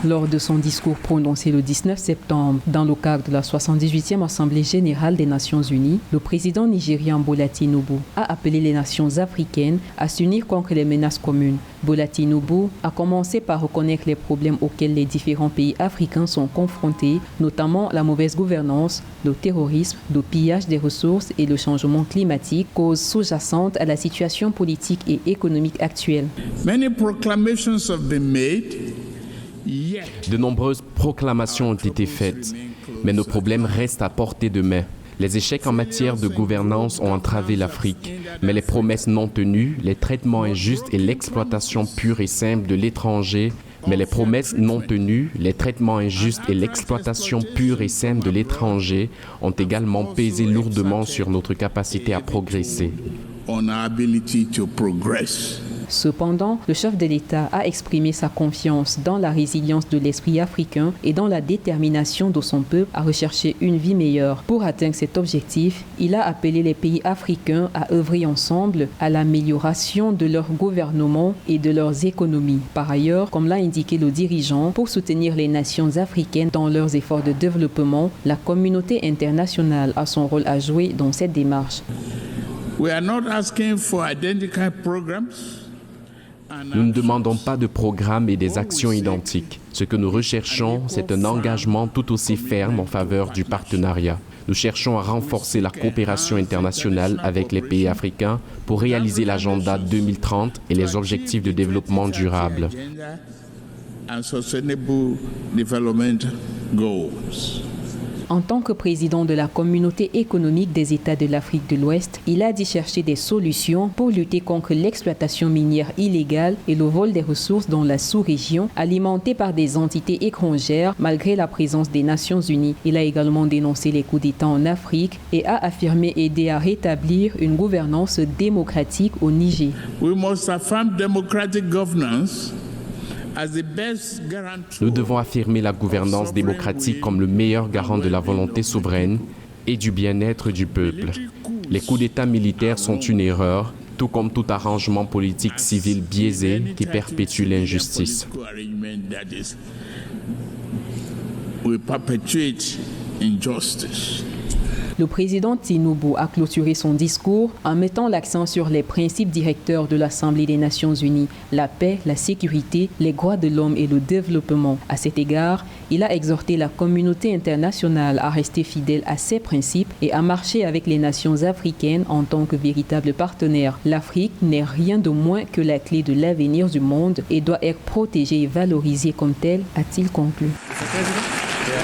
Lors de son discours prononcé le 19 septembre dans le cadre de la 78e Assemblée générale des Nations unies, le président nigérian Bola Tinubu a appelé les nations africaines à s'unir contre les menaces communes. Bola Tinubu a commencé par reconnaître les problèmes auxquels les différents pays africains sont confrontés, notamment la mauvaise gouvernance, le terrorisme, le pillage des ressources et le changement climatique, cause sous-jacente à la situation politique et économique actuelle. De nombreuses proclamations ont été faites, mais nos problèmes restent à portée de main. Les échecs en matière de gouvernance ont entravé l'Afrique, mais les promesses non tenues, les traitements injustes et l'exploitation pure et simple de l'étranger, ont également pesé lourdement sur notre capacité à progresser. Cependant, le chef de l'État a exprimé sa confiance dans la résilience de l'esprit africain et dans la détermination de son peuple à rechercher une vie meilleure. Pour atteindre cet objectif, il a appelé les pays africains à œuvrer ensemble à l'amélioration de leur gouvernement et de leurs économies. Par ailleurs, comme l'a indiqué le dirigeant, pour soutenir les nations africaines dans leurs efforts de développement, la communauté internationale a son rôle à jouer dans cette démarche. Nous ne demandons pas de programmes et des actions identiques. Ce que nous recherchons, c'est un engagement tout aussi ferme en faveur du partenariat. Nous cherchons à renforcer la coopération internationale avec les pays africains pour réaliser l'agenda 2030 et les objectifs de développement durable. En tant que président de la communauté économique des États de l'Afrique de l'Ouest, il a dit chercher des solutions pour lutter contre l'exploitation minière illégale et le vol des ressources dans la sous-région, alimentées par des entités étrangères malgré la présence des Nations Unies. Il a également dénoncé les coups d'État en Afrique et a affirmé aider à rétablir une gouvernance démocratique au Niger. Nous devons affirmer la gouvernance démocratique comme le meilleur garant de la volonté souveraine et du bien-être du peuple. Les coups d'État militaires sont une erreur, tout comme tout arrangement politique civil biaisé qui perpétue l'injustice. Le président Tinubu a clôturé son discours en mettant l'accent sur les principes directeurs de l'Assemblée des Nations Unies, la paix, la sécurité, les droits de l'homme et le développement. À cet égard, il a exhorté la communauté internationale à rester fidèle à ces principes et à marcher avec les nations africaines en tant que véritables partenaires. L'Afrique n'est rien de moins que la clé de l'avenir du monde et doit être protégée et valorisée comme telle, a-t-il conclu.